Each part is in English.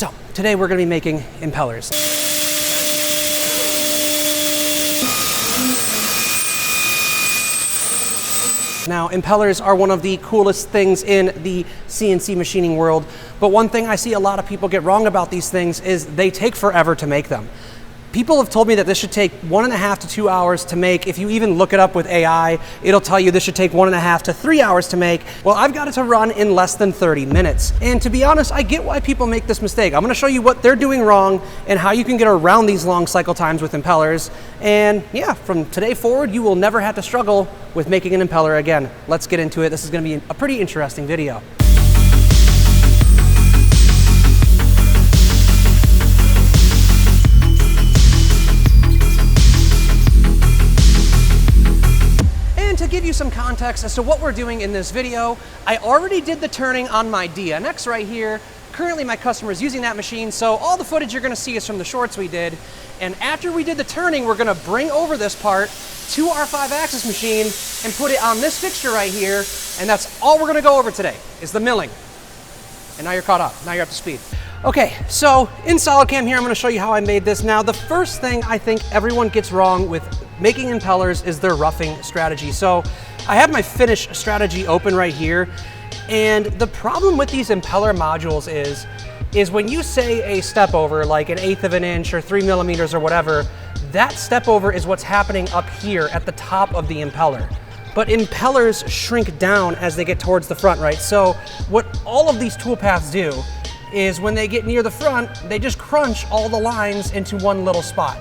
So today we're gonna be making impellers. Now, impellers are one of the coolest things in the CNC machining world, but one thing I see a lot of people get wrong about these things is they take forever to make them. People have told me that this should take 1.5 to 2 hours to make. If you even look it up with AI, it'll tell you this should take 1.5 to 3 hours to make. Well, I've got it to run in less than 30 minutes. And to be honest, I get why people make this mistake. I'm gonna show you what they're doing wrong and how you can get around these long cycle times with impellers. And yeah, from today forward, you will never have to struggle with making an impeller again. Let's get into it. This is gonna be a pretty interesting video. To give you some context as to what we're doing in this video, I already did the turning on my DNX right here. Currently my customer is using that machine, so all the footage you're gonna see is from the shorts we did. And after we did the turning, we're gonna bring over this part to our 5-axis machine and put it on this fixture right here. And that's all we're gonna go over today, is the milling. And now you're caught up, now you're up to speed. Okay, so in SolidCam here, I'm gonna show you how I made this. Now, the first thing I think everyone gets wrong with making impellers is their roughing strategy. So I have my finish strategy open right here. And the problem with these impeller modules is when you say a step over, like 1/8 of an inch or 3 millimeters or whatever, that step over is what's happening up here at the top of the impeller. But impellers shrink down as they get towards the front, right? So what all of these toolpaths do is when they get near the front, they just crunch all the lines into one little spot.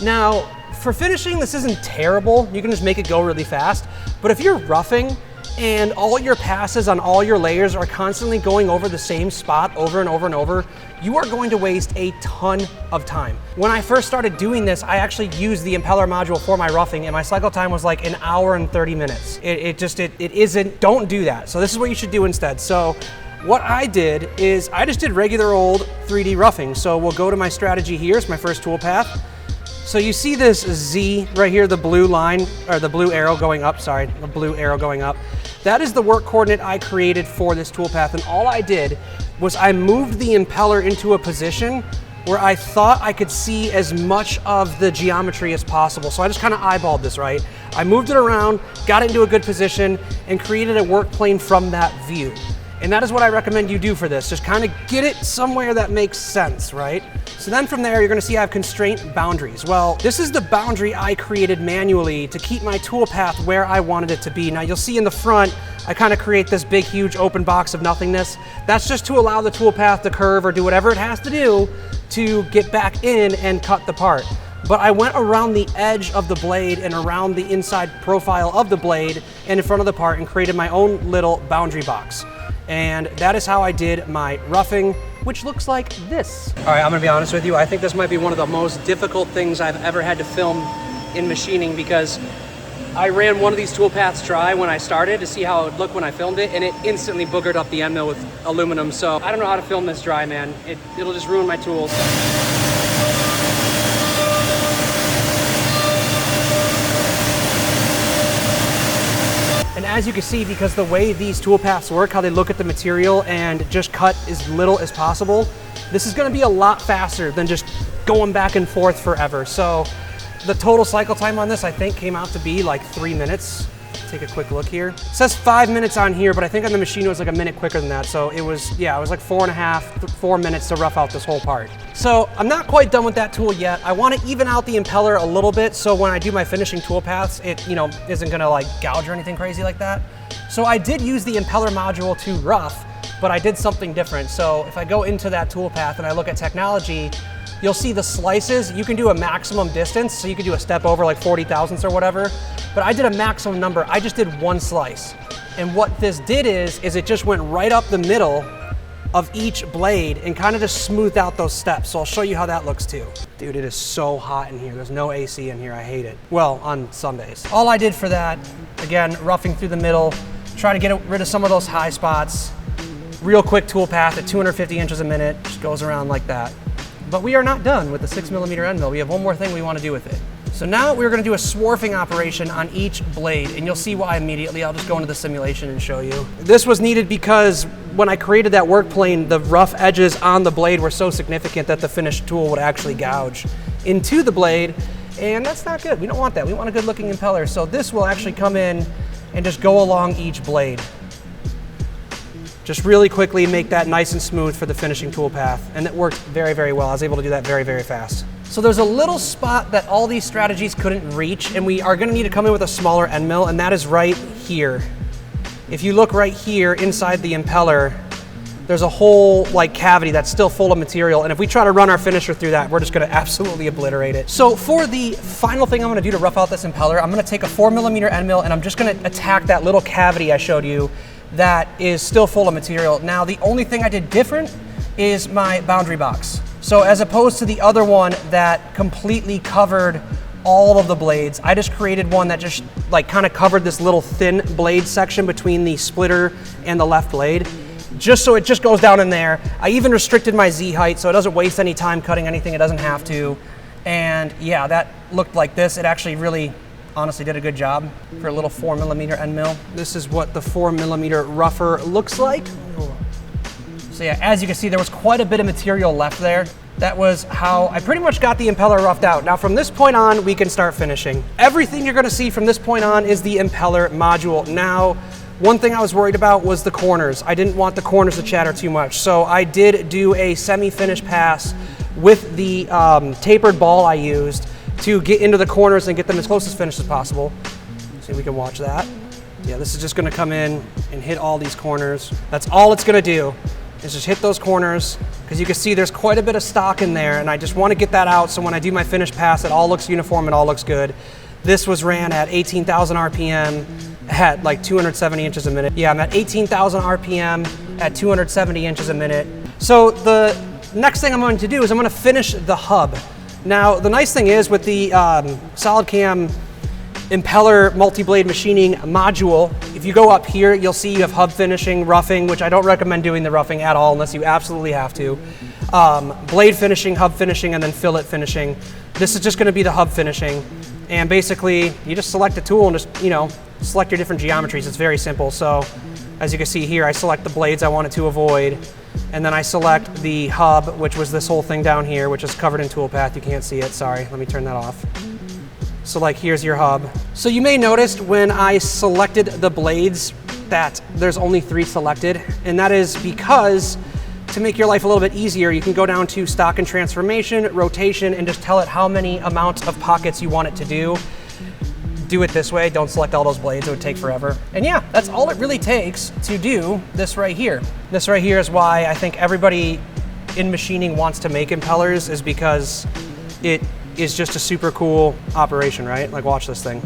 Now, for finishing, this isn't terrible. You can just make it go really fast. But if you're roughing and all your passes on all your layers are constantly going over the same spot over and over and over, you are going to waste a ton of time. When I first started doing this, I actually used the impeller module for my roughing and my cycle time was like 1 hour and 30 minutes. It isn't, don't do that. So this is what you should do instead. So what I did is I just did regular old 3D roughing. So we'll go to my strategy here. It's my first toolpath. So you see this Z right here, the blue line, or the blue arrow going up, sorry, the blue arrow going up. That is the work coordinate I created for this toolpath, and all I did was I moved the impeller into a position where I thought I could see as much of the geometry as possible. So I just kind of eyeballed this, right? I moved it around, got it into a good position, and created a work plane from that view. And that is what I recommend you do for this. Just kind of get it somewhere that makes sense, right? So then from there, you're gonna see I have constraint boundaries. Well, this is the boundary I created manually to keep my toolpath where I wanted it to be. Now you'll see in the front, I kind of create this big, huge open box of nothingness. That's just to allow the toolpath to curve or do whatever it has to do to get back in and cut the part. But I went around the edge of the blade and around the inside profile of the blade and in front of the part and created my own little boundary box. And that is how I did my roughing, which looks like this. All right, I'm gonna be honest with you. I think this might be one of the most difficult things I've ever had to film in machining because I ran one of these toolpaths dry when I started to see how it would look when I filmed it, and it instantly boogered up the end mill with aluminum. So I don't know how to film this dry, man. It'll just ruin my tools. And as you can see, because the way these toolpaths work, how they look at the material and just cut as little as possible, this is gonna be a lot faster than just going back and forth forever. So the total cycle time on this, I think, came out to be like 3 minutes. Take a quick look here. It says 5 minutes on here, but I think on the machine it was like a minute quicker than that. So it was, yeah, it was like 4 minutes to rough out this whole part. So I'm not quite done with that tool yet. I want to even out the impeller a little bit so when I do my finishing tool paths, it, isn't gonna like gouge or anything crazy like that. So I did use the impeller module to rough, but I did something different. So if I go into that tool path and I look at technology, you'll see the slices. You can do a maximum distance, so you could do a step over like 40 thousandths or whatever, but I did a maximum number. I just did one slice. And what this did is it just went right up the middle of each blade and kind of just smoothed out those steps. So I'll show you how that looks too. Dude, it is so hot in here. There's no AC in here, I hate it. Well, on Sundays. All I did for that, again, roughing through the middle, try to get rid of some of those high spots. Real quick tool path at 250 inches a minute, just goes around like that. But we are not done with the 6mm end mill. We have one more thing we want to do with it. So now we're going to do a swarfing operation on each blade, and you'll see why immediately. I'll just go into the simulation and show you. This was needed because when I created that work plane, the rough edges on the blade were so significant that the finished tool would actually gouge into the blade, and that's not good. We don't want that. We want a good looking impeller. So this will actually come in and just go along each blade. Just really quickly make that nice and smooth for the finishing tool path. And it worked very, very well. I was able to do that very, very fast. So there's a little spot that all these strategies couldn't reach, and we are gonna need to come in with a smaller end mill, and that is right here. If you look right here inside the impeller, there's a whole like cavity that's still full of material, and if we try to run our finisher through that, we're just gonna absolutely obliterate it. So for the final thing I'm gonna do to rough out this impeller, I'm gonna take a 4mm end mill and I'm just gonna attack that little cavity I showed you that is still full of material. Now, the only thing I did different is my boundary box. So as opposed to the other one that completely covered all of the blades, I just created one that just like kind of covered this little thin blade section between the splitter and the left blade, just so it just goes down in there. I even restricted my Z height so it doesn't waste any time cutting anything it doesn't have to. And yeah, that looked like this. It actually really honestly did a good job for a little 4mm end mill. This is what the 4mm rougher looks like. So yeah, as you can see, there was quite a bit of material left there. That was how I pretty much got the impeller roughed out. Now from this point on, we can start finishing. Everything you're gonna see from this point on is the impeller module. Now, one thing I was worried about was the corners. I didn't want the corners to chatter too much. So I did do a semi-finish pass with the tapered ball I used to get into the corners and get them as close as finished as possible. See if we can watch that. Yeah, this is just gonna come in and hit all these corners. That's all it's gonna do, is just hit those corners, because you can see there's quite a bit of stock in there, and I just wanna get that out so when I do my finish pass, it all looks uniform, it all looks good. This was ran at 18,000 RPM at like 270 inches a minute. Yeah, I'm at 18,000 RPM at 270 inches a minute. So the next thing I'm going to do is I'm gonna finish the hub. Now, the nice thing is with the SolidCam impeller multi-blade machining module, if you go up here, you'll see you have hub finishing, roughing, which I don't recommend doing the roughing at all unless you absolutely have to. Blade finishing, hub finishing, and then fillet finishing. This is just gonna be the hub finishing. And basically, you just select a tool and just, you know, select your different geometries. It's very simple. So, as you can see here, I select the blades I wanted to avoid. And then I select the hub, which was this whole thing down here, which is covered in toolpath. You can't see it, sorry. Let me turn that off. So like, here's your hub. So you may notice when I selected the blades that there's only 3 selected, and that is because to make your life a little bit easier, you can go down to stock and transformation, rotation, and just tell it how many amounts of pockets you want it to do. Do it this way, don't select all those blades, it would take forever. And yeah, that's all it really takes to do this right here. This right here is why I think everybody in machining wants to make impellers, is because it is just a super cool operation, right? Like, watch this thing.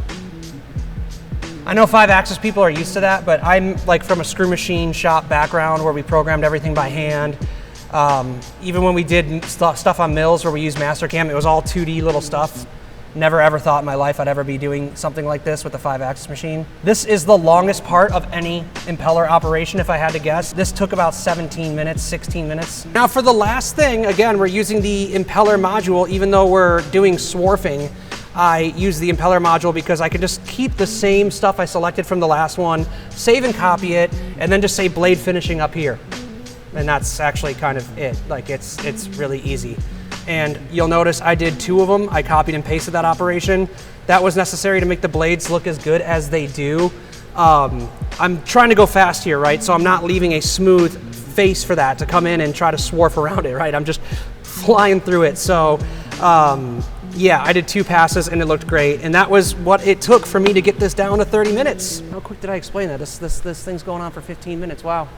I know 5-axis people are used to that, but I'm like from a screw machine shop background where we programmed everything by hand. Even when we did stuff on mills where we used Mastercam, it was all 2D little stuff. Never ever thought in my life I'd ever be doing something like this with a 5-axis machine. This is the longest part of any impeller operation, if I had to guess. This took about 17 minutes, 16 minutes. Now for the last thing, again, we're using the impeller module. Even though we're doing swarfing, I use the impeller module because I can just keep the same stuff I selected from the last one, save and copy it, and then just say blade finishing up here. And that's actually kind of it. Like, it's really easy. And you'll notice I did 2 of them. I copied and pasted that operation. That was necessary to make the blades look as good as they do. I'm trying to go fast here, right? So I'm not leaving a smooth face for that to come in and try to swarf around it, right? I'm just flying through it. So yeah, I did 2 passes and it looked great. And that was what it took for me to get this down to 30 minutes. How quick did I explain that? This thing's going on for 15 minutes, wow.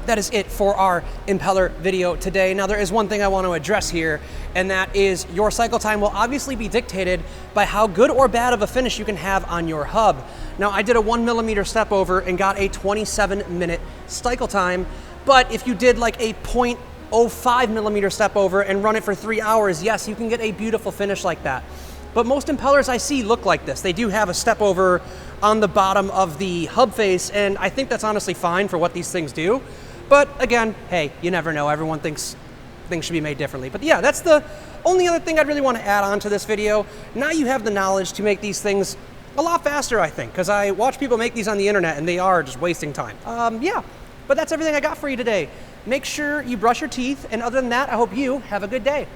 That is it for our impeller video today. Now, there is one thing I want to address here, and that is your cycle time will obviously be dictated by how good or bad of a finish you can have on your hub. Now, I did a 1mm step over and got a 27-minute cycle time, but if you did like a 0.05mm step over and run it for 3 hours, yes, you can get a beautiful finish like that. But most impellers I see look like this. They do have a step over on the bottom of the hub face, and I think that's honestly fine for what these things do. But again, hey, you never know. Everyone thinks things should be made differently. But yeah, that's the Only other thing I'd really want to add on to this video, now you have the knowledge to make these things a lot faster, I think, because I watch people make these on the internet and they are just wasting time. Yeah, but that's everything I got for you today. Make sure you brush your teeth, and other than that, I hope you have a good day.